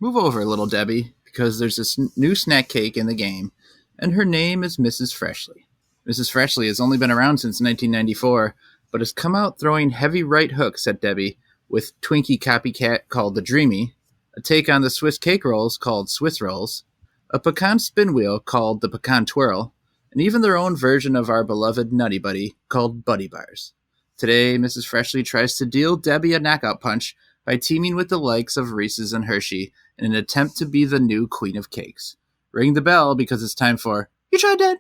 Move over, little Debbie, because there's this new snack cake in the game, and her name is Mrs. Freshley. Mrs. Freshley has only been around since 1994, but has come out throwing heavy right hooks at Debbie with Twinkie copycat called the Dreamy, a take on the Swiss cake rolls called Swiss Rolls, a pecan spin wheel called the Pecan Twirl, and even their own version of our beloved Nutty Buddy called Buddy Bars. Today, Mrs. Freshley tries to deal Debbie a knockout punch by teaming with the likes of Reese's and Hershey in an attempt to be the new queen of cakes. Ring the bell because it's time for You Tried Dat!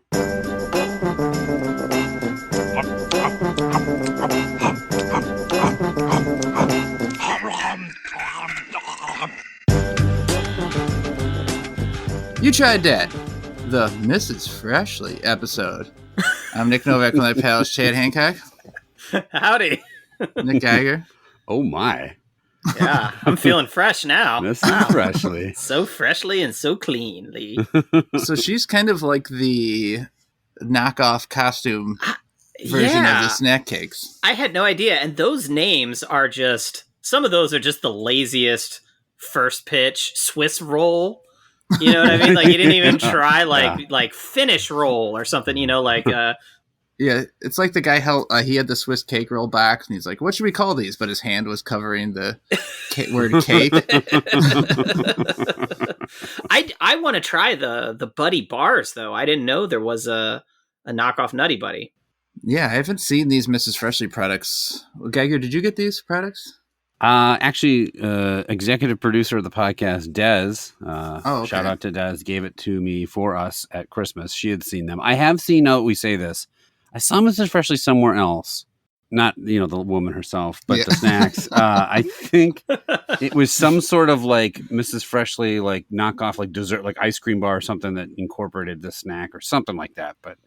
You Tried Dat, the Mrs. Freshley episode. I'm Nick Novak with my pals Chad Hancock. Howdy. Nick Geiger. Oh my. Yeah, I'm feeling fresh now. This is Freshley. So freshly and so cleanly. So she's kind of like the knockoff costume version of the snack cakes. I had no idea. And those names are just, some of those are just the laziest first pitch Swiss roll. You know what I mean? Like you didn't even try like Finnish roll or something, you know, like yeah, it's like the guy he had the Swiss cake roll box, and he's like, "What should we call these?" But his hand was covering the word cake. I want to try the Buddy Bars though. I didn't know there was a knockoff Nutty Buddy. Yeah, I haven't seen these Mrs. Freshley products. Geiger, did you get these products? Actually, executive producer of the podcast, Des, okay. Shout out to Des, gave it to me for us at Christmas. She had seen them. I have seen, we say this, I saw Mrs. Freshley somewhere else. Not, the woman herself, but the snacks. I think it was some sort of like Mrs. Freshley, like knockoff, like dessert, like ice cream bar or something that incorporated the snack or something like that. But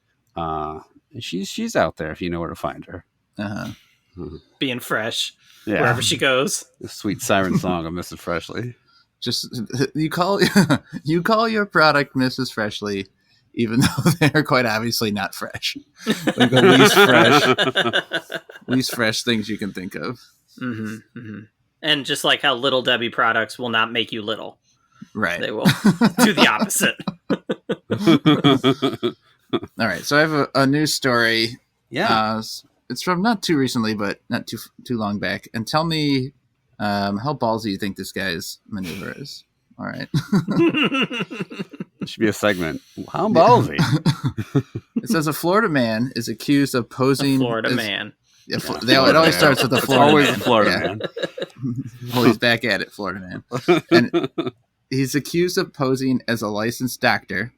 she's out there if you know where to find her. Uh-huh. Mm-hmm. Being fresh. Yeah. Wherever she goes. The sweet siren song of Mrs. Freshley. Just you call your product Mrs. Freshley, even though they're quite obviously not fresh. Like the least fresh things you can think of. Mm-hmm, mm-hmm. And just like how Little Debbie products will not make you little. Right. They will do the opposite. All right. So I have a news story. Yeah. It's from not too recently, but not too long back. And tell me how ballsy you think this guy's maneuver is. All right. It should be a segment. How ballsy? It says a Florida man is accused of posing. Man. Yeah, it always starts with a Florida always man. a Florida man. Well, he's back at it, Florida man. And he's accused of posing as a licensed doctor,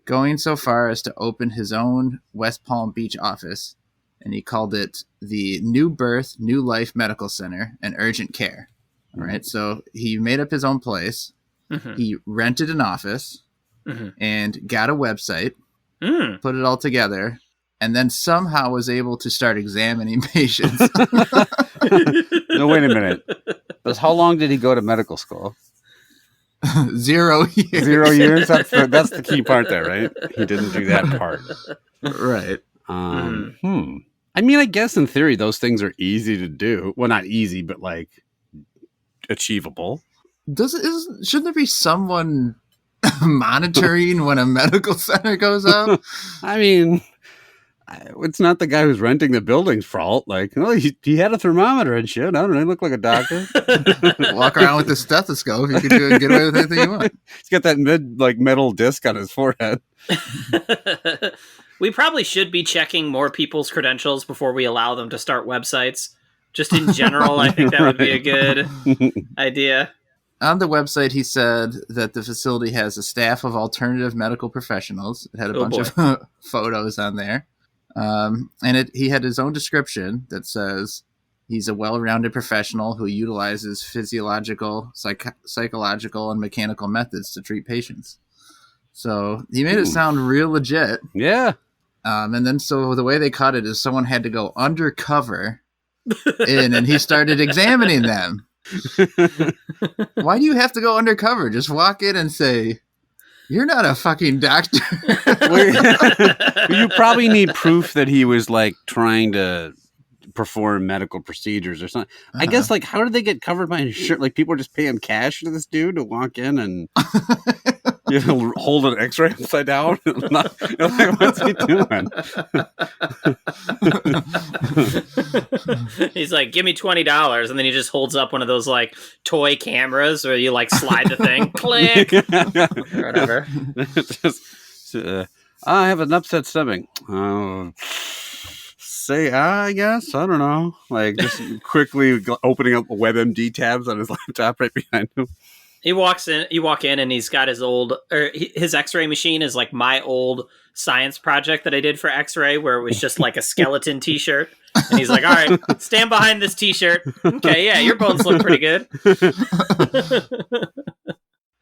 going so far as to open his own West Palm Beach office. And he called it the New Birth, New Life Medical Center and Urgent Care. All right. So he made up his own place. Mm-hmm. He rented an office and got a website, put it all together, and then somehow was able to start examining patients. No, wait a minute. How long did he go to medical school? 0 years. 0 years? That's the key part there, right? He didn't do that part. Right. I mean, I guess in theory, those things are easy to do. Well, not easy, but like achievable. Shouldn't there be someone monitoring when a medical center goes up? I mean, it's not the guy who's renting the building's fault. Like, he had a thermometer and shit. I don't know. He looked like a doctor. Walk around with a stethoscope. You can get away with anything you want. He's got that metal disc on his forehead. We probably should be checking more people's credentials before we allow them to start websites. Just in general, I think that would be a good idea. On the website, he said that the facility has a staff of alternative medical professionals. It had a bunch of photos on there. And he had his own description that says he's a well-rounded professional who utilizes physiological, psychological, and mechanical methods to treat patients. So he made it sound real legit. Yeah. And then so the way they caught it is someone had to go undercover and he started examining them. Why do you have to go undercover? Just walk in and say, "You're not a fucking doctor." You probably need proof that he was like trying to perform medical procedures or something. I guess, like, how did they get covered by insurance? Like, people are just paying cash to this dude to walk in and hold an X-ray upside down. Like, what's he doing? He's like, give me $20, and then he just holds up one of those like toy cameras where you like slide the thing, click, or whatever. I have an upset stomach. Say, I guess, I don't know. Like, just quickly opening up WebMD tabs on his laptop right behind him. You walk in, and he's got his X-ray machine is like my old science project that I did for X-ray, where it was just like a skeleton T-shirt. And he's like, "All right, stand behind this T-shirt. Okay, yeah, your bones look pretty good."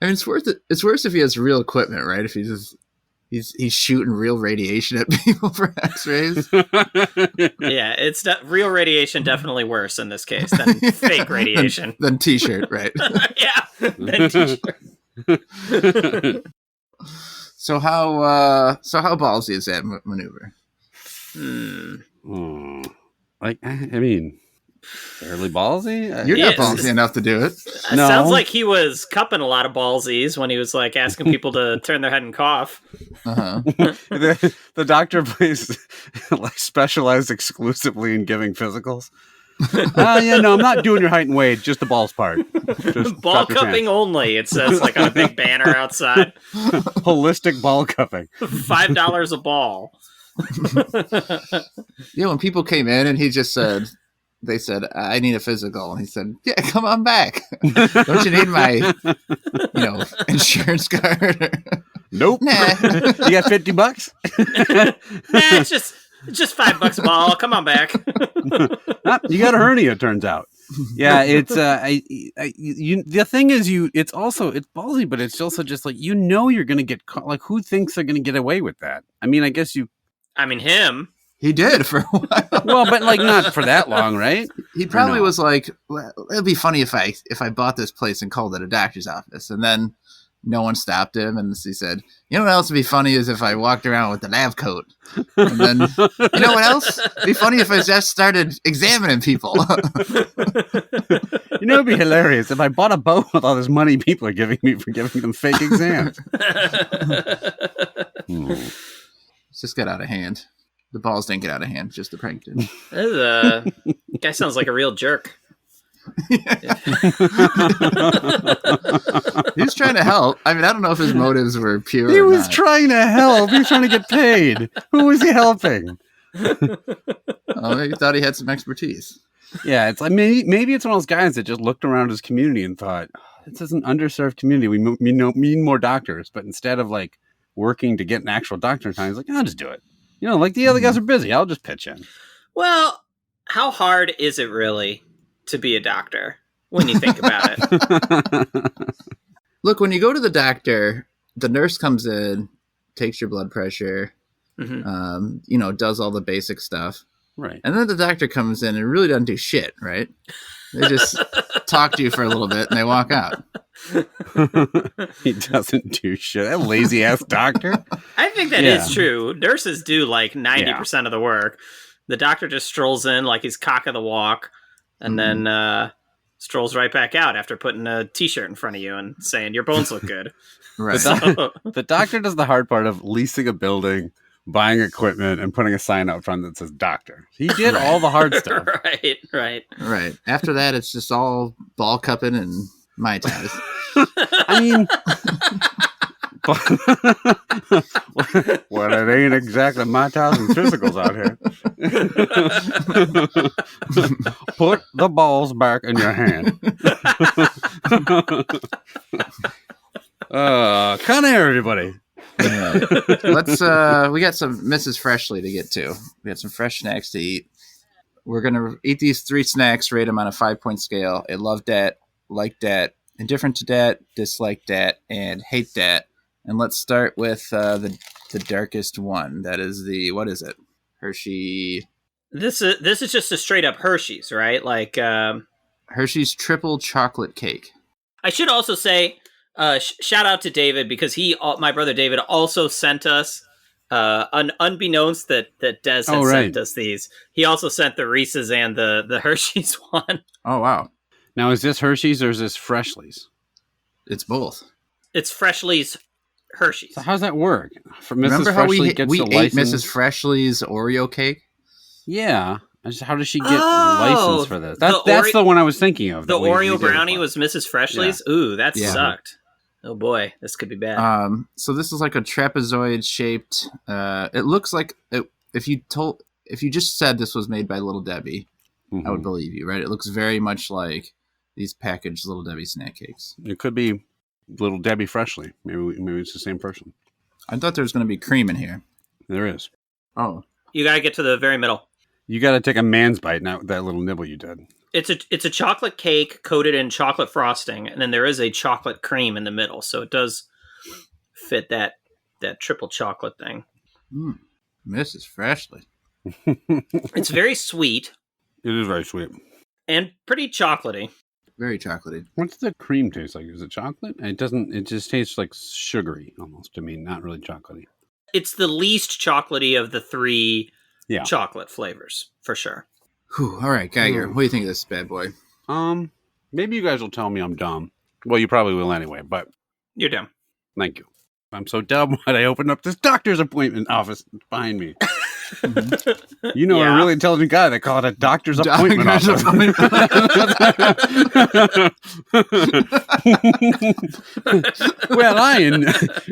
I mean, it's worse if he has real equipment, right? If he's shooting real radiation at people for X-rays. Yeah, it's real radiation definitely worse in this case than fake radiation. than T-shirt, right? Yeah, than T-shirt. So how ballsy is that maneuver? Like, I mean, fairly ballsy. You're not ballsy enough to do it. No. Sounds like he was cupping a lot of ballsies when he was like asking people to turn their head and cough. The doctor plays like specialized exclusively in giving physicals. Yeah, no, I'm not doing your height and weight, just the balls part. Just ball cupping only, it says like on a big banner outside. Holistic ball cupping. $5 a ball. Yeah, when people came in and he just said, they said, I need a physical. And he said, yeah, come on back. Don't you need my, insurance card? Nope. Nah. You got $50? Nah, it's just $5 a ball. Come on back. You got a hernia, it turns out. Yeah, it's the thing is, it's ballsy, but it's also just like, you're gonna get caught. Like, who thinks they're gonna get away with that? I mean, I guess him. He did for a while. Well, but like not for that long, right? He probably was like, well, it'd be funny if I bought this place and called it a doctor's office, and then no one stopped him, and he said, you know what else would be funny is if I walked around with the lab coat. And then, you know what else? It'd be funny if I just started examining people. It'd be hilarious if I bought a boat with all this money people are giving me for giving them fake exams. It's just got out of hand. The balls didn't get out of hand, just the prank did. Guy sounds like a real jerk. He was trying to help. I mean, I don't know if his motives were pure. He was trying to help. He was trying to get paid. Who was he helping? Oh, maybe he thought he had some expertise. Yeah, it's like maybe it's one of those guys that just looked around his community and thought, this is an underserved community. We need more doctors. But instead of like working to get an actual doctor in time, he's like, I'll just do it. Like the other guys are busy. I'll just pitch in. Well, how hard is it really to be a doctor when you think about it? Look, when you go to the doctor, the nurse comes in, takes your blood pressure, does all the basic stuff. Right. And then the doctor comes in and really doesn't do shit, right? They just talk to you for a little bit and they walk out. He doesn't do shit. That lazy ass doctor. I think that is true. Nurses do like 90% of the work. The doctor just strolls in like he's cock of the walk and then strolls right back out after putting a t-shirt in front of you and saying your bones look good. Right. The doctor does the hard part of leasing a building, buying equipment, and putting a sign out front that says doctor. He did all the hard stuff. Right. After that, it's just all ball cupping and Mai Tais. I mean, well, it ain't exactly Mai Tais and physicals out here. Put the balls back in your hand. Come here, everybody. Let's we got some Mrs. Freshley to get to. We got some fresh snacks to eat. We're gonna eat these 3 snacks, rate them on a 5-point scale. I love dat, like dat, indifferent to dat, dislike dat, and hate dat. And let's start with the darkest one. That is what is it? Hershey. This is just a straight up Hershey's, right? Like Hershey's triple chocolate cake. I should also say shout out to David because my brother David also sent us Unbeknownst that Des had sent us these, he also sent the Reese's and the Hershey's one. Oh, wow. Now, is this Hershey's or is this Freshley's? It's both. It's Freshley's Hershey's. So how does that work? Remember Mrs. how Freshley we gets ate the license? Mrs. Freshley's Oreo cake? Yeah. How does she get license for this? That's the one I was thinking of. The Oreo brownie was Mrs. Freshley's? Yeah. Ooh, that sucked. Oh boy, this could be bad. So this is like a trapezoid shaped. It looks like if you just said this was made by Little Debbie, I would believe you, right? It looks very much like these packaged Little Debbie snack cakes. It could be Little Debbie Freshley. Maybe it's the same person. I thought there was going to be cream in here. There is. Oh, you got to get to the very middle. You got to take a man's bite, not that little nibble you did. It's a chocolate cake coated in chocolate frosting, and then there is a chocolate cream in the middle, so it does fit that triple chocolate thing. Mrs. Freshley. It's very sweet. It is very sweet. And pretty chocolatey. Very chocolatey. What's the cream taste like? Is it chocolate? It just tastes like sugary almost to me, not really chocolatey. It's the least chocolatey of the three chocolate flavors, for sure. Whew, all right, Geiger, what do you think of this bad boy? Maybe you guys will tell me I'm dumb. Well, you probably will anyway, but... You're dumb. Thank you. I'm so dumb when I opened up this doctor's appointment office behind me. You know, a really intelligent guy, they call it a doctor's appointment office. Well, I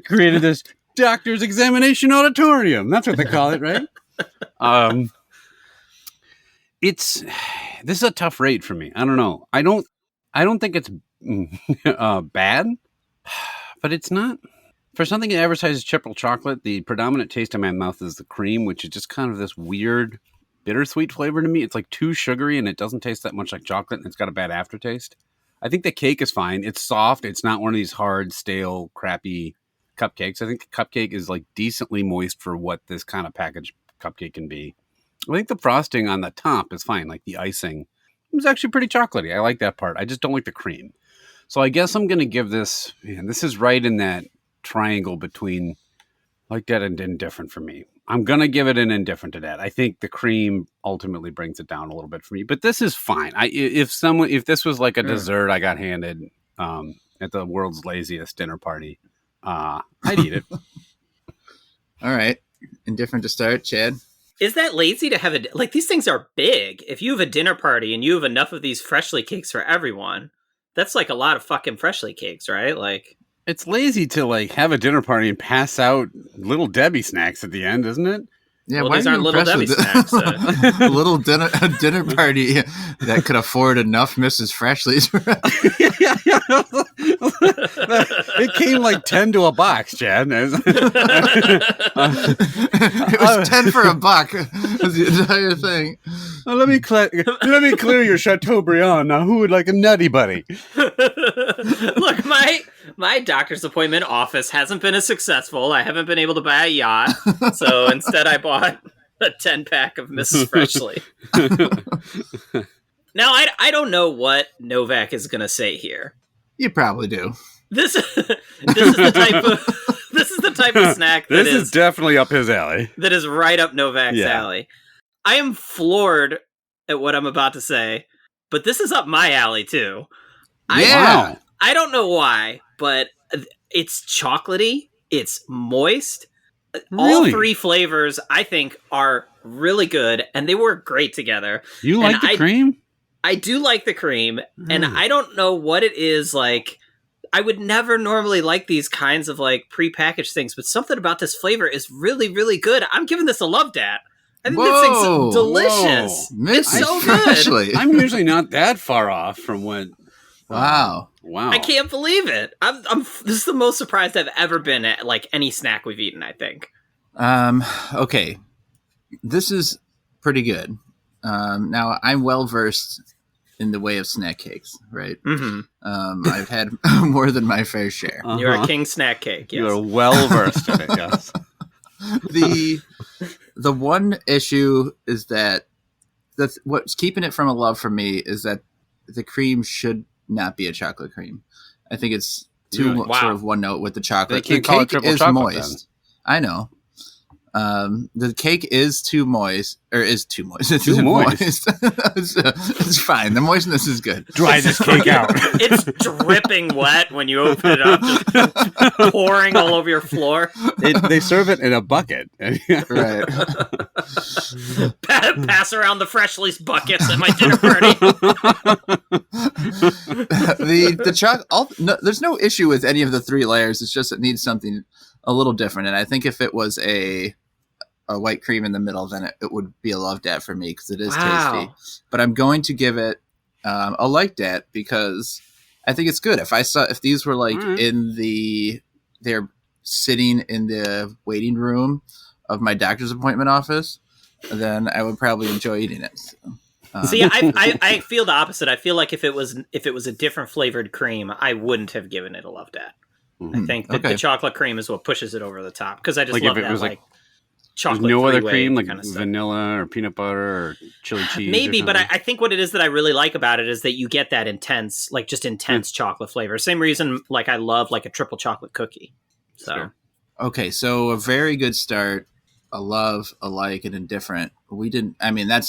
created this doctor's examination auditorium. That's what they call it, right? This is a tough rate for me. I don't know. I don't think it's bad, but it's not. For something that advertises triple chocolate, the predominant taste in my mouth is the cream, which is just kind of this weird bittersweet flavor to me. It's like too sugary and it doesn't taste that much like chocolate and it's got a bad aftertaste. I think the cake is fine. It's soft. It's not one of these hard, stale, crappy cupcakes. I think the cupcake is like decently moist for what this kind of packaged cupcake can be. I think the frosting on the top is fine. Like the icing is actually pretty chocolatey. I like that part. I just don't like the cream. So I guess I'm going to give this, this is right in that triangle between like that and indifferent for me. I'm going to give it an indifferent to that. I think the cream ultimately brings it down a little bit for me, but this is fine. If this was like a dessert I got handed at the world's laziest dinner party, I'd eat it. All right. Indifferent to start, Chad. Is that lazy to have these things are big. If you have a dinner party and you have enough of these Freshly cakes for everyone, that's like a lot of fucking Freshly cakes, right? Like, it's lazy to like have a dinner party and pass out Little Debbie snacks at the end, isn't it? Yeah, well, these aren't Little Debbie snacks. A little dinner party that could afford enough Mrs. Freshley's. It came like 10 to a box, Chad. It was 10 for $1. Was the entire thing. Let me clear your Chateaubriand. Now, who would like a Nutty Buddy? Look, my doctor's appointment office hasn't been as successful. I haven't been able to buy a yacht, so instead I bought a 10-pack of Mrs. Freshley. Now, I don't know what Novak is going to say here. You probably do. This is the type of snack that is definitely up his alley. That is right up Novak's alley. I am floored at what I'm about to say, but this is up my alley too. Yeah. I don't know why, but it's chocolatey, it's moist. Really? All three flavors, I think, are really good, and they work great together. You like the cream? I do like the cream, and I don't know what it is like. I would never normally like these kinds of like prepackaged things, but something about this flavor is really, really good. I'm giving this a love dat. I think this thing's delicious. It's so good. I'm usually not that far off from what. Wow. I can't believe it. This is the most surprised I've ever been at like any snack we've eaten, I think. Okay. This is pretty good. Now I'm well versed in the way of snack cakes, right? Mm-hmm. I've had more than my fair share. Uh-huh. You're a king snack cake. Yes. You are well versed in it. Yes. The one issue is that what's keeping it from a love for me is that the cream should not be a chocolate cream. I think it's too sort of one note with the chocolate. They can't the call it cake triple is chocolate, moist. Then. I know. The cake is too moist, or is too moist. It's Too moist. It's fine. The moistness is good. Dry this cake out. It's dripping wet when you open it up, just pouring all over your floor. They serve it in a bucket. Right. Pass around the Freshley's buckets at my dinner party. The chocolate. No, there's no issue with any of the 3 layers. It's just it needs something a little different. And I think if it was a white cream in the middle, then it would be a love dat for me because it is tasty. But I'm going to give it a like dat because I think it's good. If these were like they're sitting in the waiting room of my doctor's appointment office, then I would probably enjoy eating it. So, See, I feel the opposite. I feel like if it was a different flavored cream, I wouldn't have given it a love dat. I think that the chocolate cream is what pushes it over the top because I just love that like chocolate. No other cream like kind of vanilla or peanut butter or chili cheese. Maybe, but I think what it is that I really like about it is that you get that intense chocolate flavor. Same reason like I love like a triple chocolate cookie. So Sure. Okay, so a very good start, a love, a like, and indifferent. We didn't. I mean, that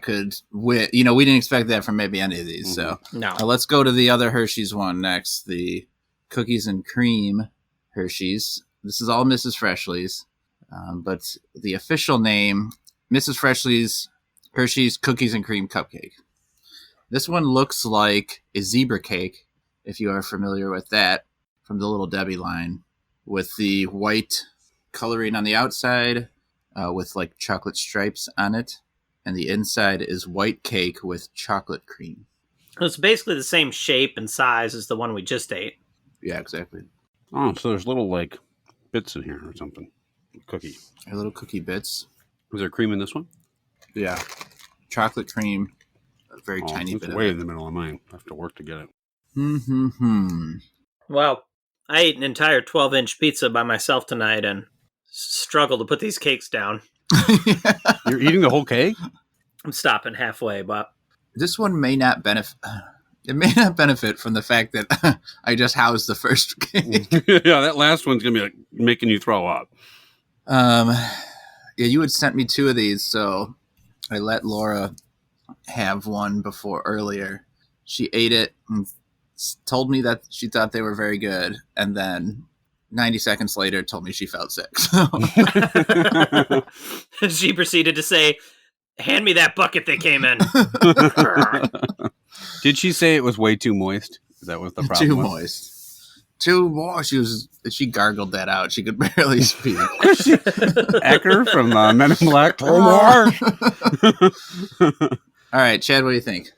could win. We didn't expect that from maybe any of these. So no. Let's go to the other Hershey's one next. The cookies and cream Hershey's. This is all Mrs. Freshley's, but the official name, Mrs. Freshley's Hershey's Cookies and Cream Cupcake. This one looks like a zebra cake, if you are familiar with that, from the Little Debbie line, with the white coloring on the outside, with like chocolate stripes on it, and the inside is white cake with chocolate cream. It's basically the same shape and size as the one we just ate. Yeah, exactly. Oh, so there's little like bits in here or something. Cookie. Little cookie bits. Was there cream in this one? Yeah. Chocolate cream. A very tiny it's bit way of in the middle of mine. I have to work to get it. Well, I ate an entire 12-inch pizza by myself tonight and struggled to put these cakes down. You're eating the whole cake? I'm stopping halfway, but This one may not benefit. It may not benefit from the fact that I just housed the first cake. Yeah, that last one's gonna be like making you throw up. Yeah, you had sent me 2 of these, so I let Laura have one earlier. She ate it and told me that she thought they were very good, and then 90 seconds later told me she felt sick. So. She proceeded to say, "Hand me that bucket they came in." Did she say it was way too moist? That was the problem. Too moist. Too moist. She gargled that out. She could barely speak. Acker from Men in Black. All right, Chad, what do you think?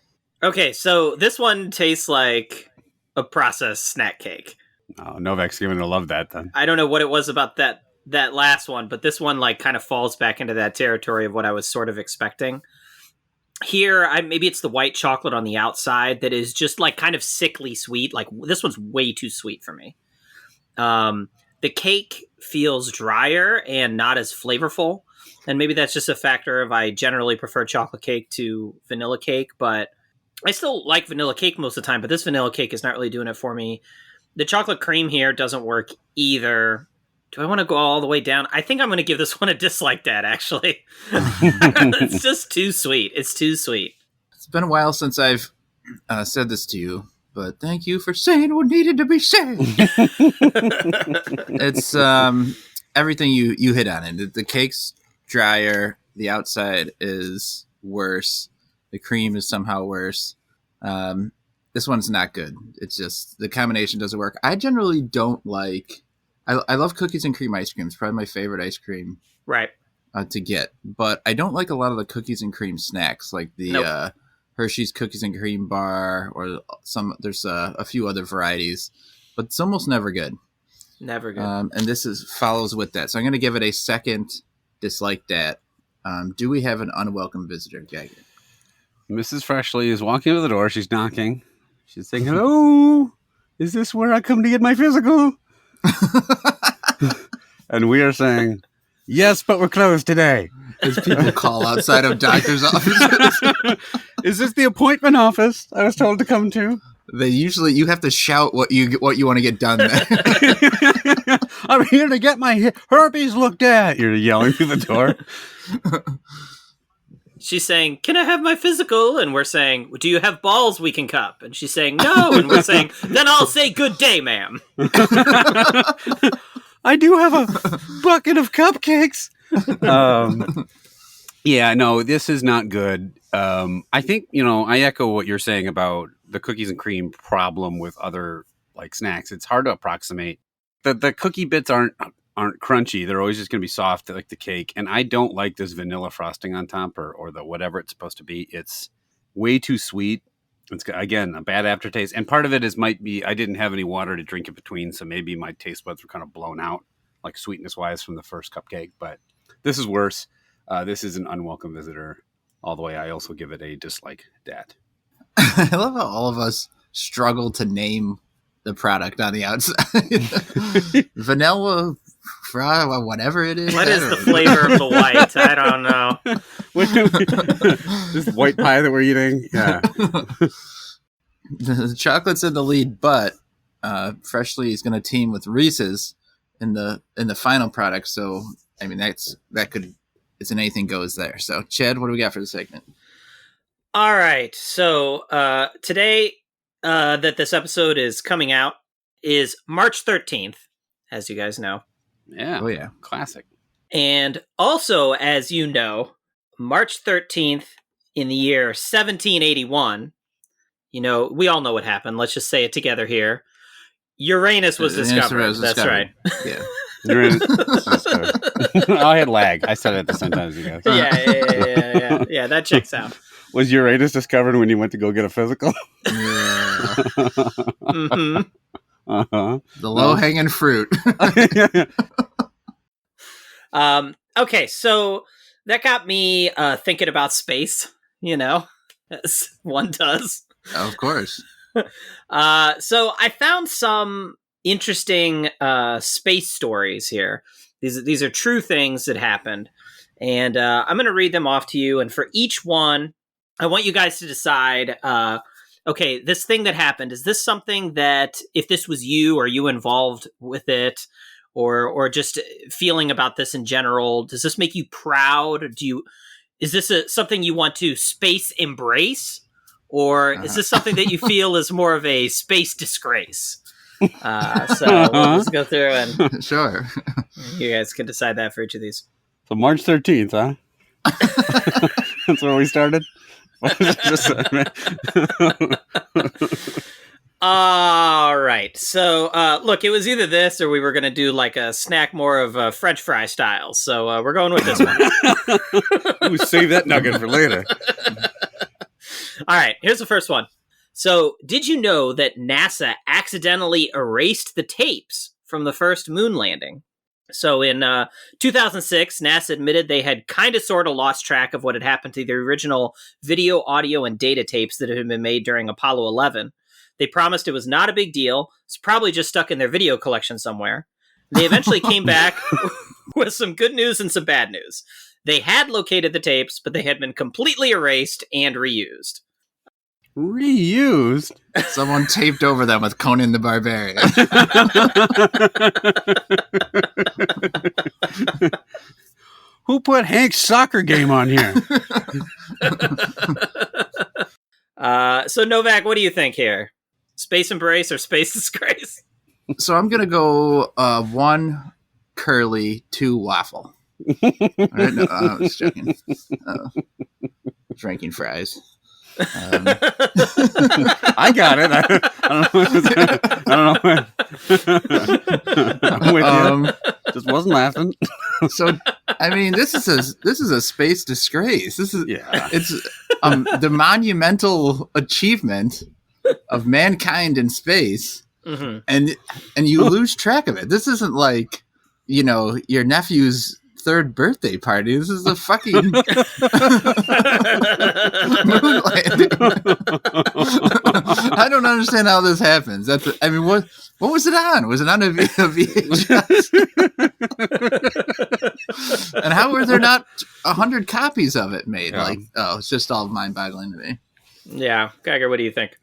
Okay, so this one tastes like a processed snack cake. Oh, Novak's giving a love that then. I don't know what it was about that last one, but this one like kind of falls back into that territory of what I was sort of expecting. Here, maybe it's the white chocolate on the outside that is just like kind of sickly sweet. Like this one's way too sweet for me. The cake feels drier and not as flavorful. And maybe that's just a factor of I generally prefer chocolate cake to vanilla cake, but I still like vanilla cake most of the time, but this vanilla cake is not really doing it for me. The chocolate cream here doesn't work either. Do I want to go all the way down? I think I'm going to give this one a dislike dat, actually. It's just too sweet. It's too sweet. It's been a while since I've said this to you, but thank you for saying what needed to be said. It's everything you hit on it. The cake's drier. The outside is worse. The cream is somehow worse. This one's not good. It's just the combination doesn't work. I generally don't like... I love cookies and cream ice cream. It's probably my favorite ice cream Right. To get. But I don't like a lot of the cookies and cream snacks, like the Hershey's Cookies and Cream Bar, or there's a few other varieties. But it's almost never good. Never good. And this follows with that. So I'm going to give it a second dislike dat. Do we have an unwelcome visitor, Gagnon? Mrs. Freshley is walking to the door. She's knocking. She's saying, "Hello, is this where I come to get my physical?" And we are saying, "Yes, but we're closed today." As people call outside of doctor's offices. Is this the appointment office I was told to come to? You have to shout what you want to get done there. I'm here to get my herpes looked at. You're yelling through the door. She's saying, can I have my physical? And we're saying, do you have balls we can cup? And she's saying, no. And we're saying, then I'll say good day, ma'am. I do have a bucket of cupcakes. Yeah, no, this is not good. I think, I echo what you're saying about the cookies and cream problem with other like snacks. It's hard to approximate. The cookie bits aren't crunchy. They're always just going to be soft like the cake. And I don't like this vanilla frosting on top or the whatever it's supposed to be. It's way too sweet. It's, again, a bad aftertaste. And part of it might be I didn't have any water to drink in between, so maybe my taste buds were kind of blown out, like sweetness-wise from the first cupcake. But this is worse. This is an unwelcome visitor all the way. I also give it a dislike dat. I love how all of us struggle to name the product on the outside. Vanilla, whatever it is. What is the flavor of the white? I don't know. This white pie that we're eating. Yeah. The chocolate's in the lead, but Freshley is going to team with Reese's in the final product. So, I mean, it's an anything goes there. So, Chad, what do we got for the segment? All right. So, today that this episode is coming out is March 13th, as you guys know. Yeah. Oh, yeah. Classic. And also, as you know, March 13th in the year 1781, we all know what happened. Let's just say it together here. Uranus was discovered. That's right. Yeah. Uranus was discovered. I had lag. I said it the same time as you guys. Yeah. Yeah, that checks out. Was Uranus discovered when you went to go get a physical? Yeah. Mm-hmm. Uh-huh. The low-hanging fruit. Okay, so that got me thinking about space, as one does. Of course. So I found some interesting space stories here. These are true things that happened. And I'm going to read them off to you. And for each one, I want you guys to decide, okay, this thing that happened, is this something that if this was you, are you involved with it? Or just feeling about this in general, does this make you proud? Is this something you want to space embrace? Or is this something that you feel is more of a space disgrace? So let's go through and Sure. You guys can decide that for each of these. So March 13th, huh? That's where we started? All right. So, look, it was either this or we were going to do like a snack more of French fry style. So we're going with this one. Ooh, save that nugget for later. All right. Here's the first one. So, did you know that NASA accidentally erased the tapes from the first moon landing? So in 2006, NASA admitted they had kind of sort of lost track of what had happened to the original video, audio, and data tapes that had been made during Apollo 11. They promised it was not a big deal. It's probably just stuck in their video collection somewhere. They eventually came back with some good news and some bad news. They had located the tapes, but they had been completely erased and reused. Reused? Someone taped over them with Conan the Barbarian. Who put Hank's soccer game on here? So Novak, what do you think here? Space embrace or space disgrace? So I'm going to go 1 curly, 2 waffle. All right, no, I was joking. Drinking fries. I got it. I don't know. I'm with you. Just wasn't laughing. So, I mean, this is a space disgrace. It's the monumental achievement of mankind in space, mm-hmm. and you lose track of it. This isn't like your nephew's 3rd birthday party. This is a fucking moon landing. I don't understand how this happens. What was it on? Was it on a VHS? And how were there not 100 copies of it made? Yeah. It's just all mind-boggling to me. Yeah, Geiger, what do you think?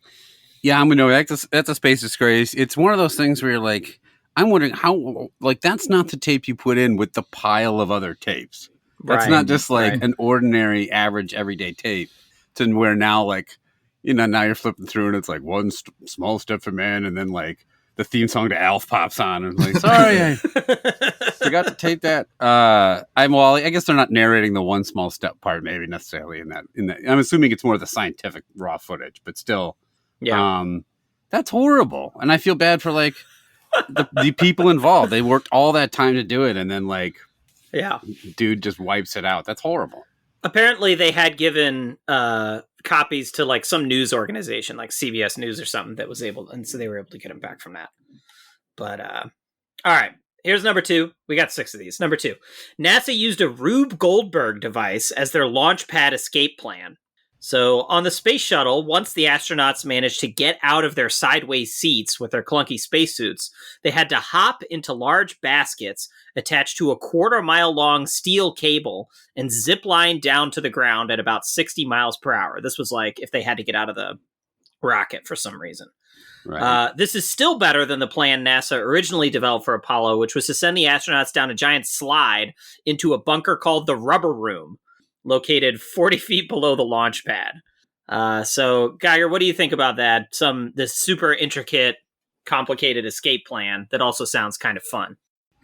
Yeah, I'm gonna know that's a space disgrace. It's one of those things where you're like, I'm wondering how, like, that's not the tape you put in with the pile of other tapes. That's not just like an ordinary, average, everyday tape. To where now, like, now you're flipping through and it's like one small step for man, and then like the theme song to Alf pops on, and like, sorry, I forgot to tape that. I guess they're not narrating the one small step part, maybe necessarily in that. I'm assuming it's more of the scientific raw footage, but still, that's horrible, and I feel bad for like the people involved. They worked all that time to do it, and then like, dude just wipes it out. That's horrible. Apparently, they had given copies to like some news organization, like CBS News or something, that was able, and so they were able to get them back from that. But all right, here's number 2. We got 6 of these. Number 2, NASA used a Rube Goldberg device as their launch pad escape plan. So on the space shuttle, once the astronauts managed to get out of their sideways seats with their clunky spacesuits, they had to hop into large baskets attached to a 1/4-mile-long steel cable and zip line down to the ground at about 60 miles per hour. This was like if they had to get out of the rocket for some reason. Right. This is still better than the plan NASA originally developed for Apollo, which was to send the astronauts down a giant slide into a bunker called the Rubber Room, located 40 feet below the launch pad. So, Geiger, what do you think about that? This super intricate, complicated escape plan that also sounds kind of fun.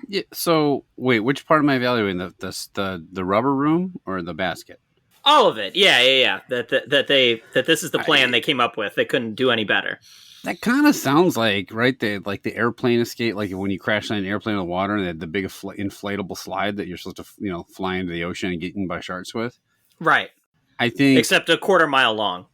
Yeah. So, wait, which part am I evaluating? The rubber room or the basket? All of it. Yeah. That this is the plan they came up with. They couldn't do any better. That kind of sounds like, right, the airplane escape, like when you crash land an airplane in the water and they had the big inflatable slide that you're supposed to, fly into the ocean and get eaten by sharks with. Right. I think. Except a 1/4-mile long.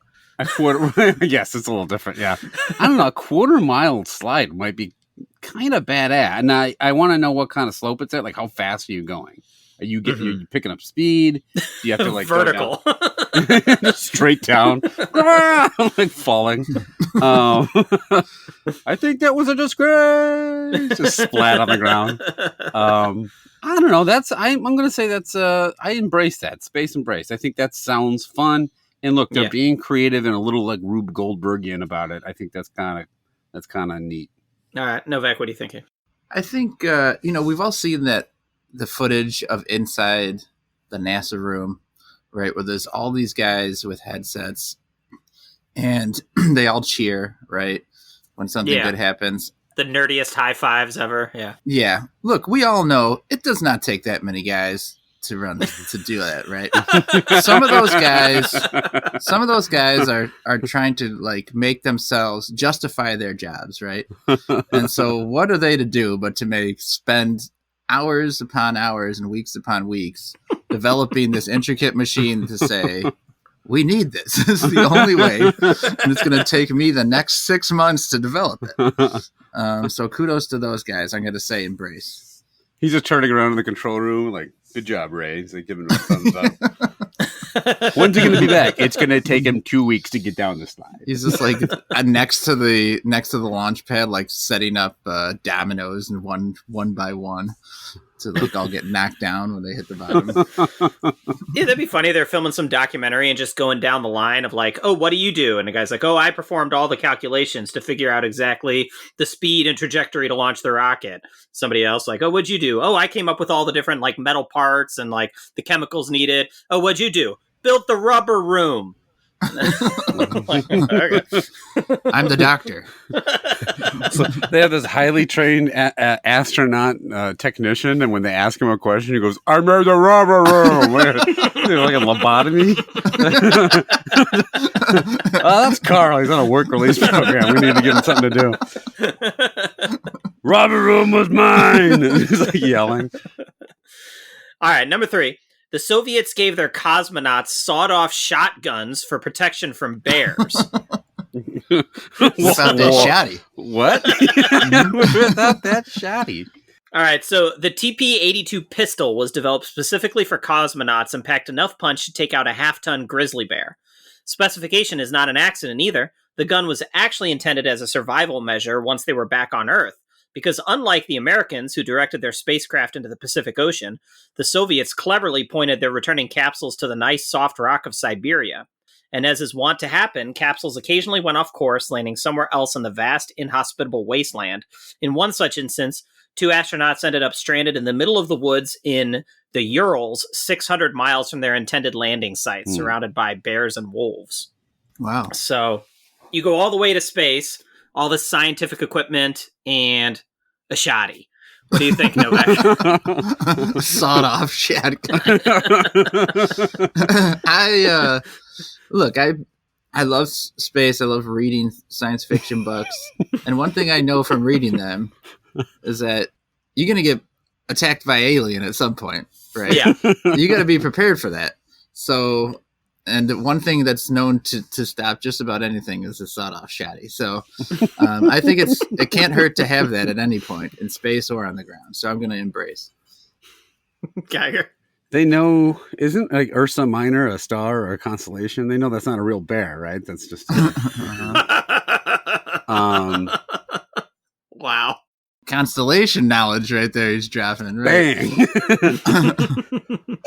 Yes, it's a little different, yeah. I don't know, a 1/4-mile slide might be kind of badass. And I want to know what kind of slope it's at, like how fast are you going? Are you you picking up speed? Do you have to like vertical? Just straight down, like falling. I think that was a disgrace. Just splat on the ground. I don't know. I'm going to say that's. I embrace that space embrace. I think that sounds fun. And look, they're being creative and a little like Rube Goldbergian about it. I think that's kind of neat. All right, Novak, what are you thinking? I think we've all seen the footage of inside the NASA room, right, where there's all these guys with headsets and they all cheer, right, when something good happens. The nerdiest high fives ever. Yeah. Look, we all know it does not take that many guys to do that, right? Some of those guys are trying to like make themselves justify their jobs, right? And so what are they to do but to spend hours upon hours and weeks upon weeks developing this intricate machine to say, we need this. This is the only way. And it's going to take me the next 6 months to develop it. So kudos to those guys. I'm going to say embrace. He's just turning around in the control room like, good job, Ray. He's like giving him a thumbs up. When's he going to be back? It's going to take him 2 weeks to get down the slide. He's just like next to the launch pad, like setting up dominoes and one by one to like all get knocked down when they hit the bottom. Yeah, that'd be funny. They're filming some documentary and just going down the line of like, oh, what do you do? And the guy's like, oh, I performed all the calculations to figure out exactly the speed and trajectory to launch the rocket. Somebody else like, oh, what'd you do? Oh, I came up with all the different like metal parts and like the chemicals needed. Oh, what'd you do? Built the rubber room. I'm the doctor. So they have this highly trained astronaut technician, and when they ask him a question, he goes, "I made the rubber room." Like a lobotomy. Oh, that's Carl. He's on a work release program. We need to give him something to do. Rubber room was mine. He's like yelling. All right, number 3. The Soviets gave their cosmonauts sawed-off shotguns for protection from bears. Without that shotty. What? Without that shotty. All right, so the TP-82 pistol was developed specifically for cosmonauts and packed enough punch to take out a half-ton grizzly bear. Specification is not an accident either. The gun was actually intended as a survival measure once they were back on Earth, because unlike the Americans who directed their spacecraft into the Pacific Ocean, the Soviets cleverly pointed their returning capsules to the nice soft rock of Siberia. And as is wont to happen, capsules occasionally went off course, landing somewhere else in the vast, inhospitable wasteland. In one such instance, 2 astronauts ended up stranded in the middle of the woods in the Urals, 600 miles from their intended landing site, surrounded by bears and wolves. Wow. So you go all the way to space, all this scientific equipment, and a shoddy. What do you think, Novak? Sawed-off shotgun. I love space. I love reading science fiction books. And one thing I know from reading them is that you're going to get attacked by alien at some point, right? Yeah. You got to be prepared for that. So, and one thing that's known to stop just about anything is a sawed-off shotty. So I think it can't hurt to have that at any point in space or on the ground. So I'm going to embrace. Geiger. They know, isn't like Ursa Minor a star or a constellation? They know that's not a real bear, right? That's just... Wow. Constellation knowledge right there he's dropping. Right? Bang!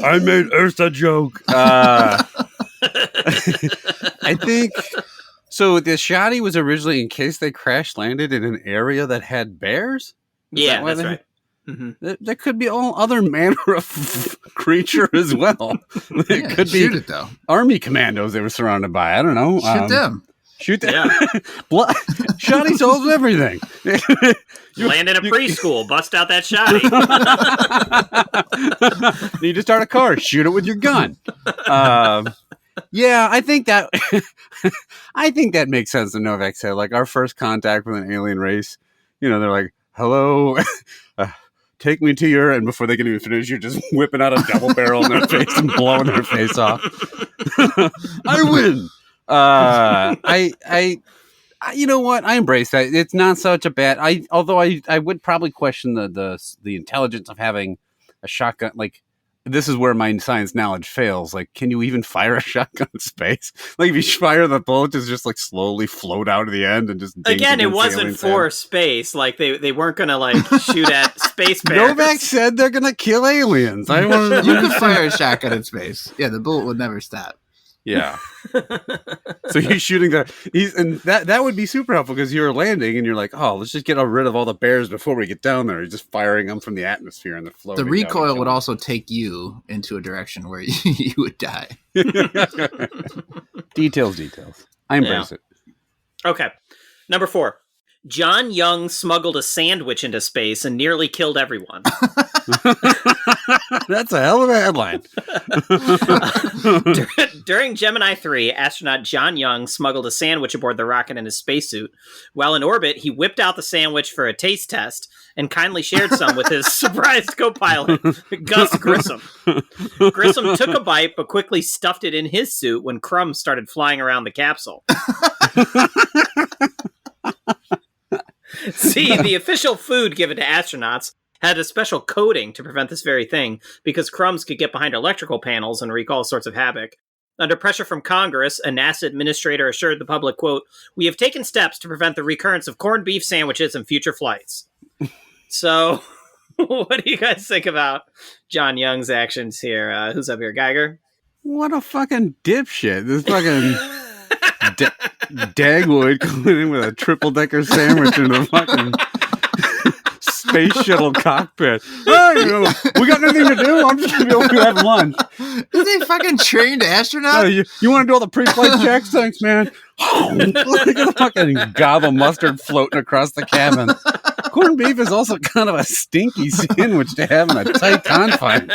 I made Ursa joke. I think so. The shoddy was originally in case they crash landed in an area that had bears. Yeah, that's right. Mm-hmm. There could be all other manner of creature as well. It could be shoot it, though. Army commandos they were surrounded by. I don't know. Shoot them. Shoot them. Yeah. Shoddy solves everything. Land in a preschool. Bust out that shoddy. Need to start a car. Shoot it with your gun. Yeah, I think that makes sense. To Novak said, like, our first contact with an alien race. They're like, "Hello, take me to your," and before they can even finish, you're just whipping out a double barrel in their face and blowing their face off. I win. I you know what? I embrace that. It's not such a bad. Although I would probably question the intelligence of having a shotgun. Like, this is where my science knowledge fails. Like, can you even fire a shotgun in space? Like, if you fire the bullet, just like slowly float out of the end and just again, it wasn't for space. Like they weren't gonna like shoot at space bears. Novak said they're gonna kill aliens. You could fire a shotgun in space. Yeah, the bullet would never stop. Yeah. So he's shooting and that would be super helpful because you're landing and you're like, oh, let's just get rid of all the bears before we get down there. You're just firing them from the atmosphere and they're floating. The recoil would also take you into a direction where you would die. Details. I embrace it. Okay. Number 4. John Young smuggled a sandwich into space and nearly killed everyone. That's a hell of a headline. During Gemini 3, astronaut John Young smuggled a sandwich aboard the rocket in his spacesuit. While in orbit, he whipped out the sandwich for a taste test and kindly shared some with his surprised co-pilot, Gus Grissom. Grissom took a bite, but quickly stuffed it in his suit when crumbs started flying around the capsule. See, the official food given to astronauts had a special coating to prevent this very thing, because crumbs could get behind electrical panels and wreak all sorts of havoc. Under pressure from Congress, a NASA administrator assured the public, quote, "We have taken steps to prevent the recurrence of corned beef sandwiches in future flights." So, what do you guys think about John Young's actions here? Who's up here, Geiger? What a fucking dipshit. This fucking Dagwood coming in with a triple-decker sandwich in a fucking space shuttle cockpit. Hey, we got nothing to do? I'm just going to be able to have lunch. Is he fucking trained astronaut? You want to do all the pre-flight checks? Thanks, man. Look at the fucking gob of mustard floating across the cabin. Corned beef is also kind of a stinky sandwich to have in a tight confines.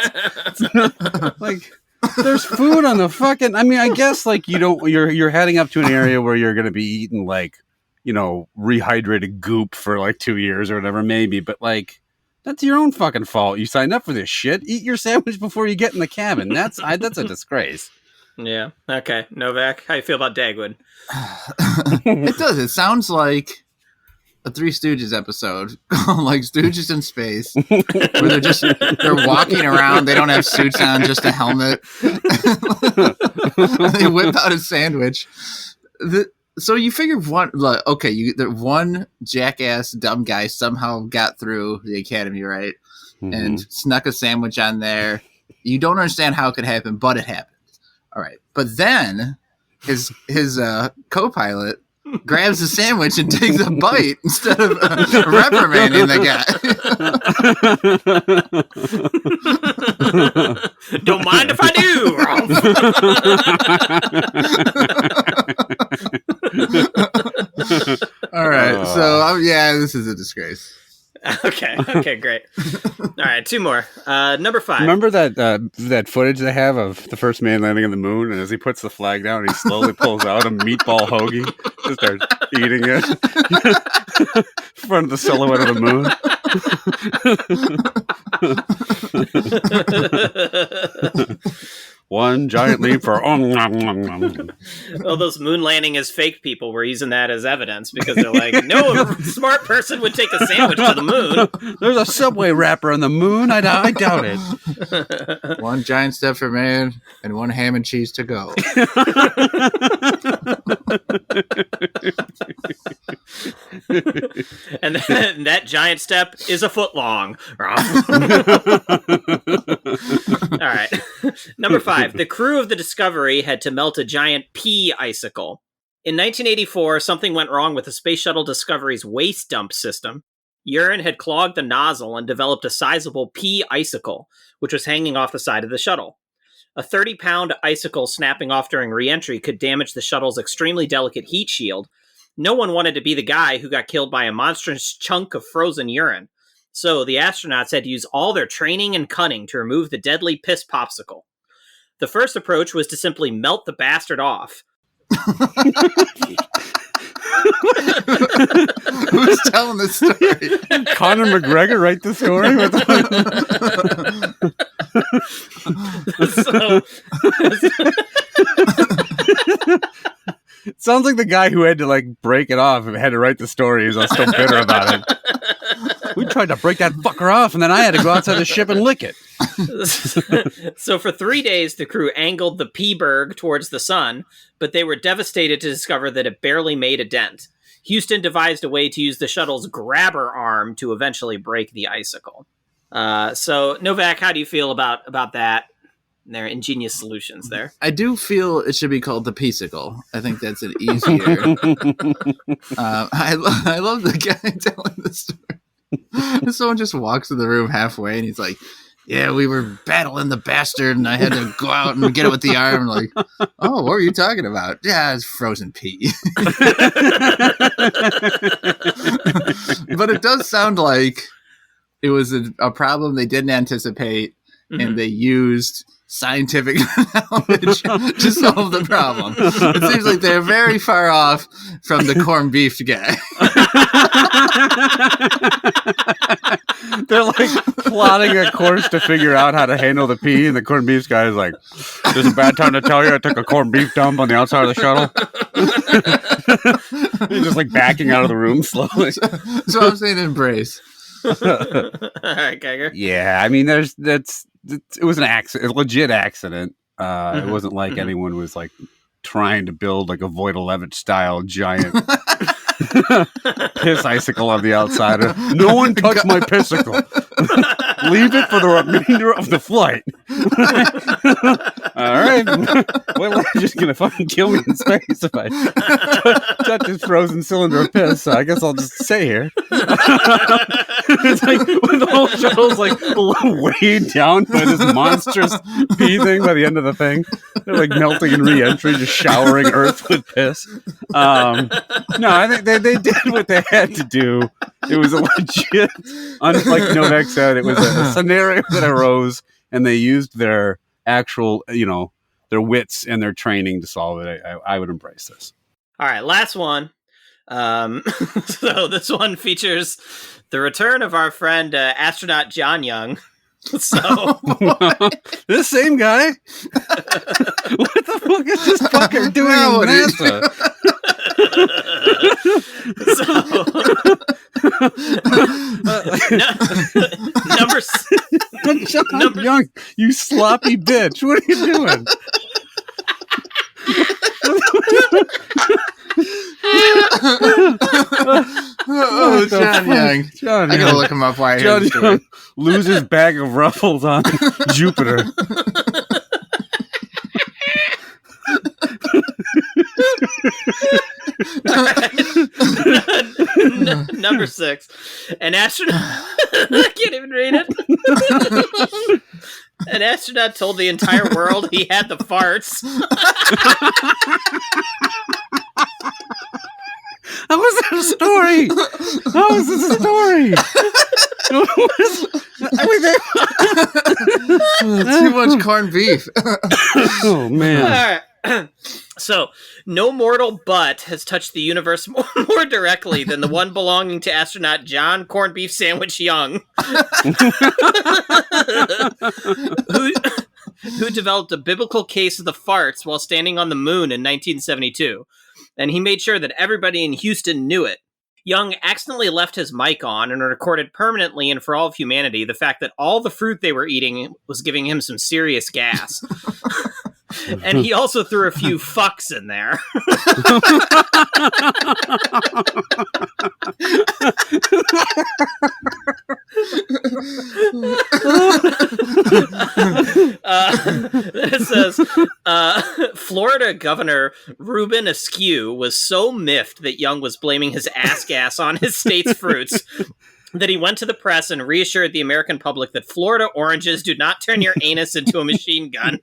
Like... There's food on the fucking. I mean, I guess like you're heading up to an area where you're going to be eating like, rehydrated goop for like 2 years or whatever, maybe. But like, that's your own fucking fault. You signed up for this shit. Eat your sandwich before you get in the cabin. That's a disgrace. Yeah. Okay. Novak, how you feel about Dagwood? It does. It sounds like a Three Stooges episode, like Stooges in Space, where they're walking around. They don't have suits on, just a helmet. They whip out a sandwich. So you figure one jackass dumb guy somehow got through the academy, right? Mm-hmm. And snuck a sandwich on there. You don't understand how it could happen, but it happened. All right. But then his co-pilot grabs the sandwich and takes a bite instead of reprimanding the guy. Don't mind if I do. All right, so this is a disgrace. Okay, great. All right, 2 more. Number 5. Remember that footage they have of the first man landing on the moon, and as he puts the flag down, he slowly pulls out a meatball hoagie and starts eating it in front of the silhouette of the moon. One giant leap for Well, those moon landing as fake people were using that as evidence because they're like, no smart person would take a sandwich to the moon. There's a Subway wrapper on the moon. I doubt it. One giant step for man and one ham and cheese to go. And that giant step is a foot long. All right. Number 5. The crew of the Discovery had to melt a giant pea icicle. In 1984, something went wrong with the Space Shuttle Discovery's waste dump system. Urine had clogged the nozzle and developed a sizable pea icicle, which was hanging off the side of the shuttle. A 30-pound icicle snapping off during re-entry could damage the shuttle's extremely delicate heat shield. No one wanted to be the guy who got killed by a monstrous chunk of frozen urine. So the astronauts had to use all their training and cunning to remove the deadly piss popsicle. The first approach was to simply melt the bastard off. Who's telling this story? Conor McGregor write the story? It sounds like the guy who had to break it off and had to write the story is still bitter about it. We tried to break that fucker off, and then I had to go outside the ship and lick it. So for 3 days, the crew angled the P-Berg towards the sun, but they were devastated to discover that it barely made a dent. Houston devised a way to use the shuttle's grabber arm to eventually break the icicle. So, Novak, how do you feel about that? Their ingenious solutions there. I do feel it should be called the Peacicle. I think that's an easier. I love the guy telling the story. Someone just walks in the room halfway and he's like, yeah, we were battling the bastard and I had to go out and get it with the arm. Like, oh, what were you talking about? Yeah, it's frozen pea. But it does sound like it was a problem they didn't anticipate, and they used scientific knowledge to solve the problem. It seems like they're very far off from the corned beef guy. They're plotting a course to figure out how to handle the pea, and the corned beef guy is like, "This is a bad time to tell you. I took a corned beef dump on the outside of the shuttle." He's just backing out of the room slowly. So I'm saying embrace. All right, Geiger. Yeah, I mean, it was an accident, a legit accident. It wasn't like anyone was trying to build a Voight-Levitch style giant piss icicle on the outside. No one touched my pissicle. Leave it for the remainder of the flight. All right. Well, they're just going to fucking kill me in space if I touch this frozen cylinder of piss, so I guess I'll just stay here. It's when the whole shuttle's weighed down by this monstrous pee thing by the end of the thing. They're melting in re-entry, just showering Earth with piss. No, I think they did what they had to do. It was a legit, like Novak said, it was a scenario that arose, and they used their actual, their wits and their training to solve it. I would embrace this. All right, last one. So this one features the return of our friend astronaut John Young. So this same guy? What the fuck is this fucker doing in NASA? Number Young, you sloppy bitch. What are you doing? John Young. I gotta look him up. Why John Young loses bag of ruffles on Jupiter. Number 6. An astronaut... I can't even read it. An astronaut told the entire world he had the farts. How was that a story? How is this a story? Too much corned beef. Oh, man. All right. So, no mortal butt has touched the universe more directly than the one belonging to astronaut John Corned Beef Sandwich Young, who developed a biblical case of the farts while standing on the moon in 1972. And he made sure that everybody in Houston knew it. Young accidentally left his mic on and recorded permanently and for all of humanity the fact that all the fruit they were eating was giving him some serious gas. And he also threw a few fucks in there. It says, Florida Governor Ruben Askew was so miffed that Young was blaming his ass gas on his state's fruits that he went to the press and reassured the American public that Florida oranges do not turn your anus into a machine gun.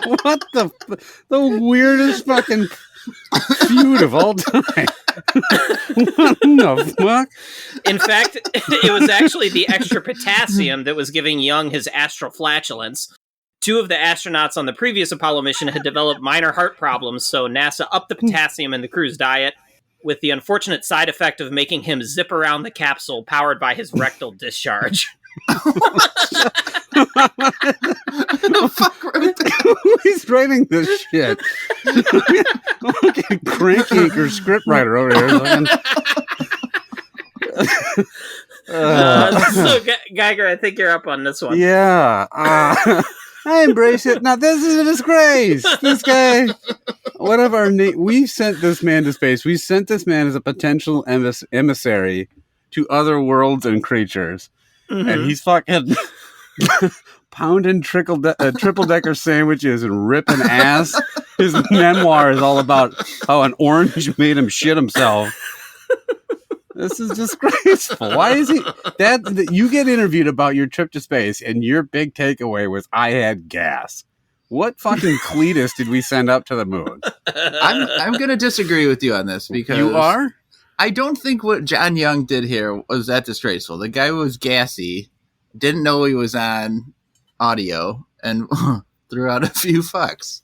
What the weirdest fucking feud of all time. What the fuck? In fact, it was actually the extra potassium that was giving Young his astral flatulence. 2 of the astronauts on the previous Apollo mission had developed minor heart problems, so NASA upped the potassium in the crew's diet, with the unfortunate side effect of making him zip around the capsule powered by his rectal discharge. The fuck wrote that? Who's writing this shit? Fucking crank anchor scriptwriter over here. So, Geiger, I think you're up on this one. Yeah. I embrace it. Now, this is a disgrace. This guy, what of our name? We sent this man to space. We sent this man as a potential emissary to other worlds and creatures. Mm-hmm. And he's fucking pounding triple-decker sandwiches and ripping ass. His memoir is all about how an orange made him shit himself. This is disgraceful. Why is he that you get interviewed about your trip to space and your big takeaway was I had gas? What fucking Cletus did we send up to the moon? I'm going to disagree with you on this because you are. I don't think what John Young did here was that disgraceful. The guy was gassy, didn't know he was on audio, and threw out a few fucks.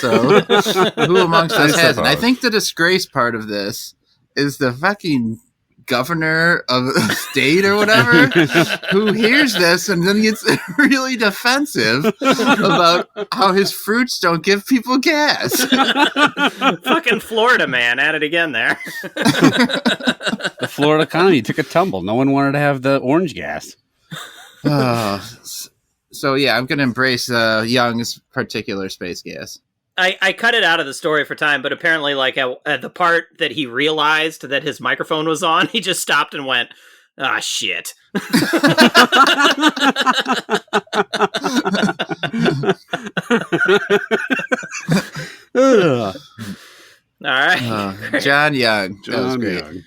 So who amongst us hasn't? I think the disgrace part of this is the fucking governor of the state or whatever who hears this and then gets really defensive about how his fruits don't give people gas. Fucking Florida man at it again there. The Florida economy took a tumble. No one wanted to have the orange gas. So yeah, I'm going to embrace Young's particular space gas. I cut it out of the story for time, but apparently, like, at the part that he realized that his microphone was on, he just stopped and went, "Ah, shit." All right. John Young. That was great.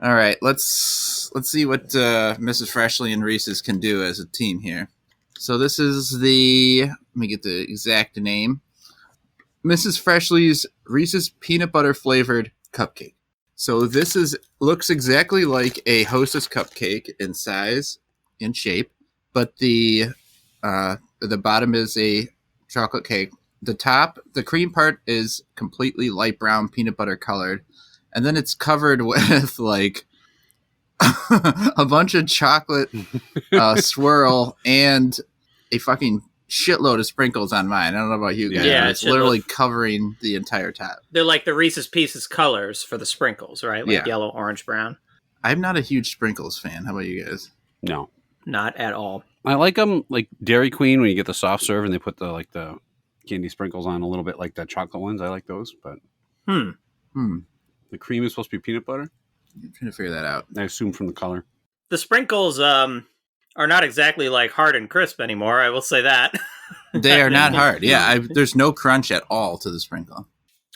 All right, let's see what Mrs. Freshley and Reese's can do as a team here. So this is let me get the exact name. Mrs. Freshley's Reese's peanut butter flavored cupcake. So this looks exactly like a Hostess cupcake in size and shape, but the bottom is a chocolate cake. The top, the cream part is completely light brown peanut butter colored, and then it's covered with like a bunch of chocolate swirl and a fucking shitload of sprinkles on mine. I don't know about you guys. Yeah, it's literally covering the entire top. They're like the Reese's Pieces colors for the sprinkles, right? Like yellow, orange, brown. I'm not a huge sprinkles fan. How about you guys? No. Not at all. I like them like Dairy Queen when you get the soft serve and they put the candy sprinkles on a little bit like the chocolate ones. I like those, but the cream is supposed to be peanut butter. I'm trying to figure that out. I assume from the color. The sprinkles are not exactly like hard and crisp anymore. I will say that. They are not hard. Yeah, there's no crunch at all to the sprinkle.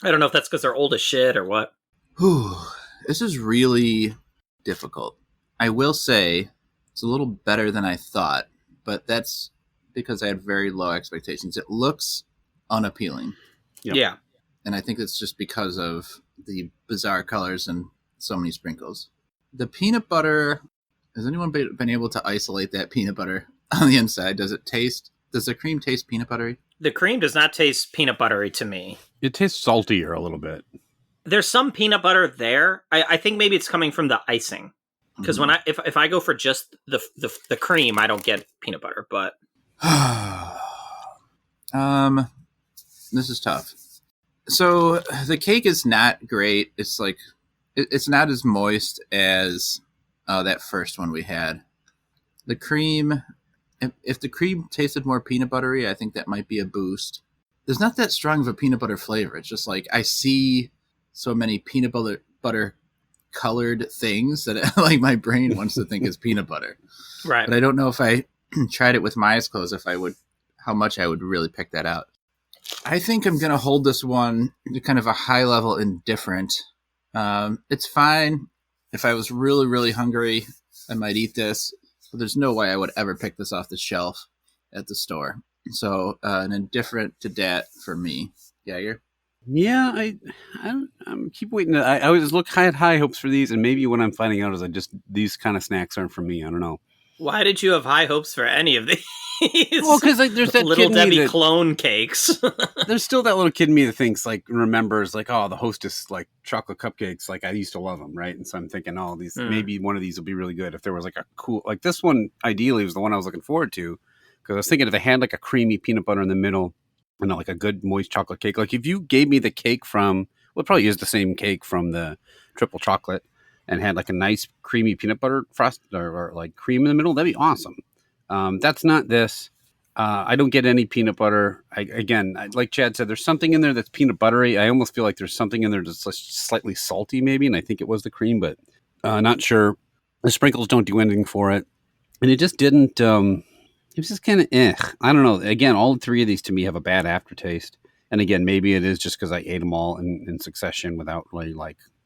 I don't know if that's because they're old as shit or what. Whew, this is really difficult. I will say it's a little better than I thought, but that's because I had very low expectations. It looks unappealing. Yep. Yeah. And I think it's just because of the bizarre colors and so many sprinkles. The peanut butter, has anyone been able to isolate that peanut butter on the inside? Does the cream taste peanut buttery? The cream does not taste peanut buttery to me. It tastes saltier a little bit. There's some peanut butter there. I think maybe it's coming from the icing. Because when if I go for just the cream, I don't get peanut butter, but this is tough. So the cake is not great. It's like it's not as moist as that first one we had. The cream, if the cream tasted more peanut buttery, I think that might be a boost. There's not that strong of a peanut butter flavor. It's just like I see so many peanut butter colored things that like my brain wants to think is peanut butter. right. But I don't know if I tried it with my eyes closed how much I would really pick that out. I think I'm going to hold this one to kind of a high level indifferent. It's fine. If I was really, really hungry, I might eat this, but there's no way I would ever pick this off the shelf at the store. So an indifferent to dat for me. Geiger? Yeah, I'm keep waiting. I always had high hopes for these, and maybe what I'm finding out is these kind of snacks aren't for me. I don't know. Why did you have high hopes for any of these? Well, because there's that Little kid in me Debbie clone cakes. there's still that little kid in me that thinks remembers oh, the Hostess chocolate cupcakes, I used to love them, right? And so I'm thinking, oh, these maybe one of these will be really good if there was a cool this one. Ideally, was the one I was looking forward to because I was thinking if they had a creamy peanut butter in the middle and a good moist chocolate cake. If you gave me the cake from, well, it probably is the same cake from the triple chocolate and had a nice creamy peanut butter frost or cream in the middle, that'd be awesome. That's not this. I don't get any peanut butter. Like Chad said, there's something in there that's peanut buttery. I almost feel like there's something in there that's slightly salty maybe, and I think it was the cream, but not sure. The sprinkles don't do anything for it. And it just didn't, it was just kind of I don't know. Again, all three of these to me have a bad aftertaste. And again, maybe it is just because I ate them all in succession without really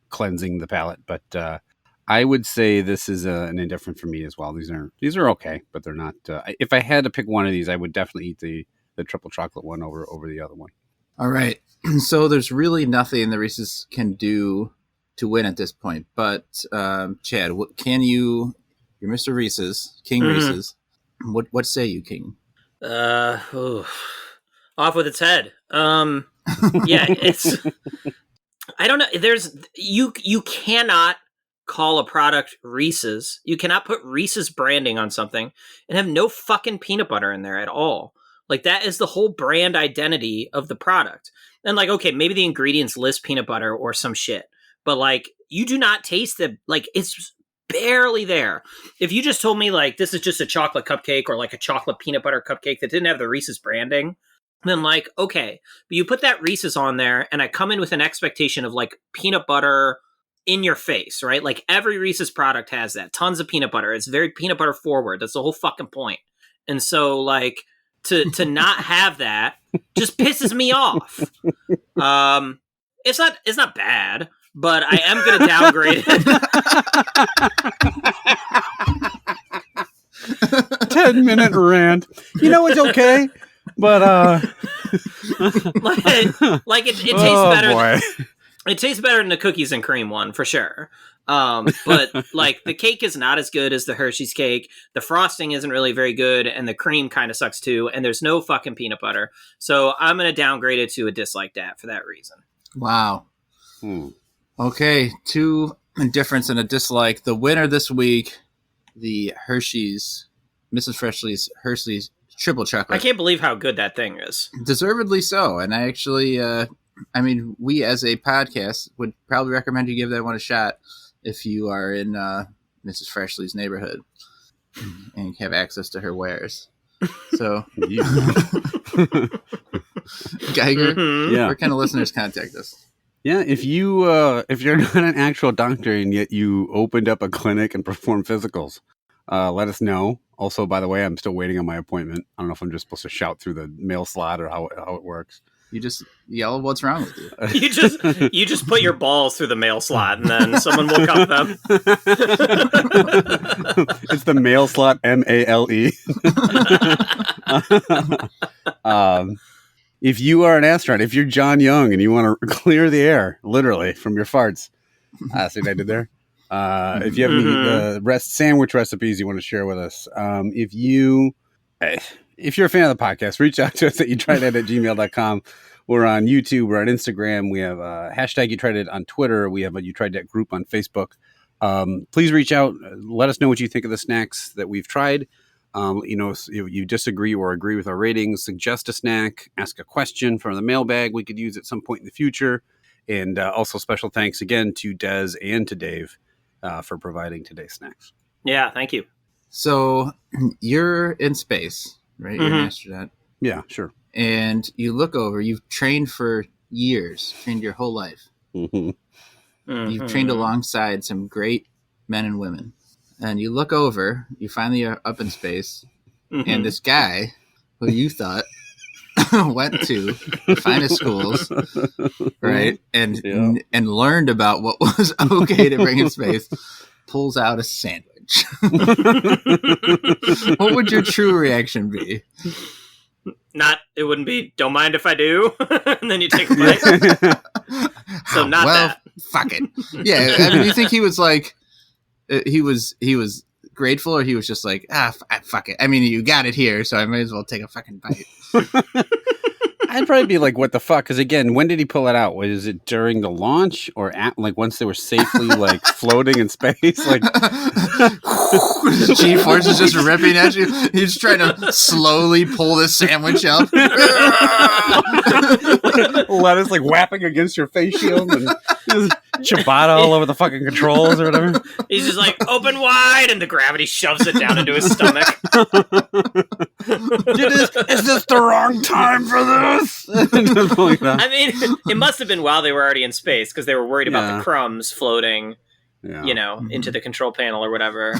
cleansing the palate. But I would say this is an indifferent for me as well. These are okay, but they're not. If I had to pick one of these, I would definitely eat the triple chocolate one over the other one. All right. So there's really nothing the Reese's can do to win at this point. But Chad, what can you? You're Mr. Reese's, King Reese's. What say you, King? Off with its head. Yeah, it's. I don't know. You cannot call a product Reese's. You cannot put Reese's branding on something and have no fucking peanut butter in there at all. That is the whole brand identity of the product. And okay, maybe the ingredients list peanut butter or some shit, but you do not taste it's barely there. If you just told me this is just a chocolate cupcake or a chocolate peanut butter cupcake that didn't have the Reese's branding, then okay, but you put that Reese's on there and I come in with an expectation of peanut butter in your face, right? Every Reese's product has that. Tons of peanut butter. It's very peanut butter forward. That's the whole fucking point. And so to not have that just pisses me off. It's not bad, but I am going to downgrade it. 10-minute rant. It's okay, but it tastes better. Boy. It tastes better than the cookies and cream one for sure. But the cake is not as good as the Hershey's cake. The frosting isn't really very good, and the cream kind of sucks too. And there's no fucking peanut butter, so I'm gonna downgrade it to a dislike that for that reason. Wow. Okay, 2 indifference and a dislike. The winner this week, the Hershey's, Mrs. Freshley's Hershey's triple chocolate. I can't believe how good that thing is. Deservedly so, and I actually. We as a podcast would probably recommend you give that one a shot if you are in Mrs. Freshley's neighborhood and have access to her wares. So, Geiger, where can the listeners contact us? Yeah, if you're not an actual doctor and yet you opened up a clinic and perform physicals, let us know. Also, by the way, I'm still waiting on my appointment. I don't know if I'm just supposed to shout through the mail slot or how it works. You just yell, "What's wrong with you?" You just put your balls through the mail slot, and then someone will cup them. It's the mail slot, MALE. If you are an astronaut, if you're John Young and you want to clear the air, literally, from your farts. See what I did there? If you have any sandwich recipes you want to share with us, if you're a fan of the podcast, reach out to us at youtrydat@gmail.com. We're on YouTube. We're on Instagram. We have hashtag You Tried Dat on Twitter. We have a You Tried Dat group on Facebook. Please reach out. Let us know what you think of the snacks that we've tried. If you disagree or agree with our ratings, suggest a snack, ask a question from the mailbag we could use at some point in the future. And also special thanks again to Des and to Dave for providing today's snacks. Yeah, thank you. So you're in space, right? You're an astronaut. Yeah, sure. And you look over, you've trained for years, trained your whole life. You've trained alongside some great men and women. And you look over, you finally are up in space, and this guy who you thought went to the finest schools, right? And learned about what was okay to bring in space, pulls out a sandwich. What would your true reaction be? It wouldn't be, don't mind if I do. And then you take a bite. So not that. Fuck it. Yeah. I mean, you think he was like, he was grateful, or he was just like, fuck it. I mean, you got it here, so I may as well take a fucking bite. I'd probably be like, what the fuck? Because again, when did he pull it out? Was it during the launch or once they were safely floating in space? Like G-force is just ripping at you. He's trying to slowly pull this sandwich up. Lettuce whapping against your face shield and ciabatta all over the fucking controls or whatever. He's just open wide, and the gravity shoves it down into his stomach. Is this the wrong time for this? I mean, it must have been while they were already in space, because they were worried about the crumbs floating, into the control panel or whatever.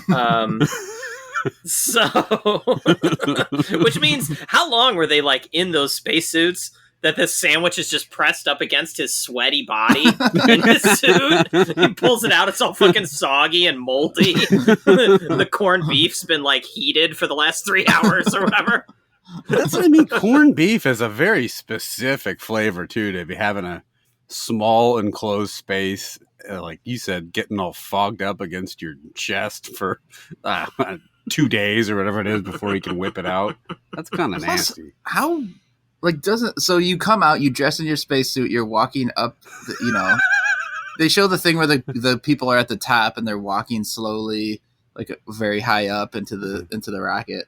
Which means, how long were they in those spacesuits that this sandwich is just pressed up against his sweaty body in his suit? He pulls it out, it's all fucking soggy and moldy. The corned beef's been heated for the last 3 hours or whatever. That's what I mean. Corned beef is a very specific flavor too, to be having a small enclosed space, like you said, getting all fogged up against your chest for 2 days or whatever it is before you can whip it out. That's kind of nasty. How so you come out, you dress in your spacesuit, you're walking up, they show the thing where the people are at the top and they're walking slowly, very high up into the rocket.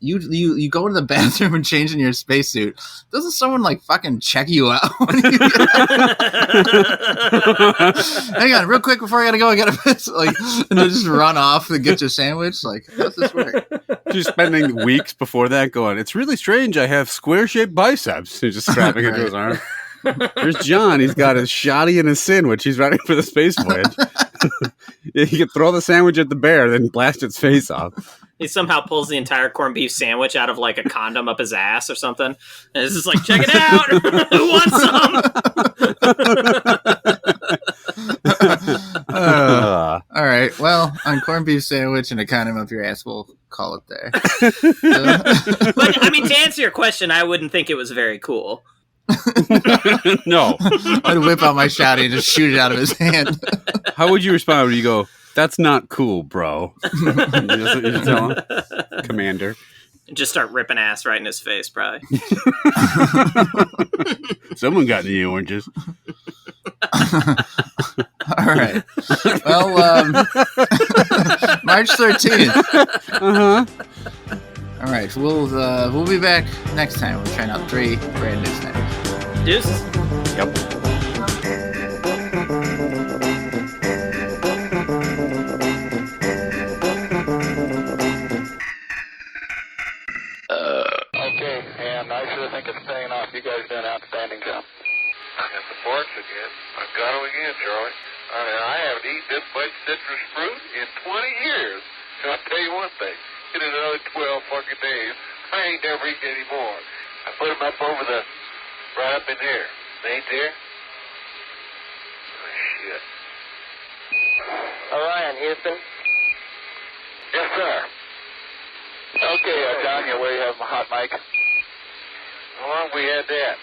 You go to the bathroom and change in your spacesuit. Doesn't someone fucking check you out? Hang on, real quick before I gotta go, I gotta piss. And they just run off and get your sandwich. How's this work? Just spending weeks before that going, it's really strange. I have square-shaped biceps. He's just strapping it to his arm. There's John. He's got his shoddy and his sandwich. He's ready for the space voyage. He could throw the sandwich at the bear, then blast its face off. He somehow pulls the entire corned beef sandwich out of a condom up his ass or something. And it's just check it out. Who wants some? All right. Well, on corned beef sandwich and a condom up your ass, we'll call it there. But I mean, to answer your question, I wouldn't think it was very cool. No. I'd whip out my shotty and just shoot it out of his hand. How would you respond when you go, that's not cool, bro? You tell him? Commander. Just start ripping ass right in his face, probably. Someone got the oranges. All right. Well, March 13th. Uh-huh. All right. We'll be back next time. We're trying out 3 brand new snacks. Deuces. Yep. Okay, and I sure think it's paying off. You guys done an outstanding job. I got the forks again. I got them again, Charlie. I mean, I haven't eaten this much citrus fruit in 20 years. And I'll tell you one thing. It in another 12 fucking days. I ain't never eating any more. I put them up over the, right up in there. They ain't there? Oh, shit. Orion, Houston. Yes, sir. Okay, Don, where you have my hot mic? How long we had that?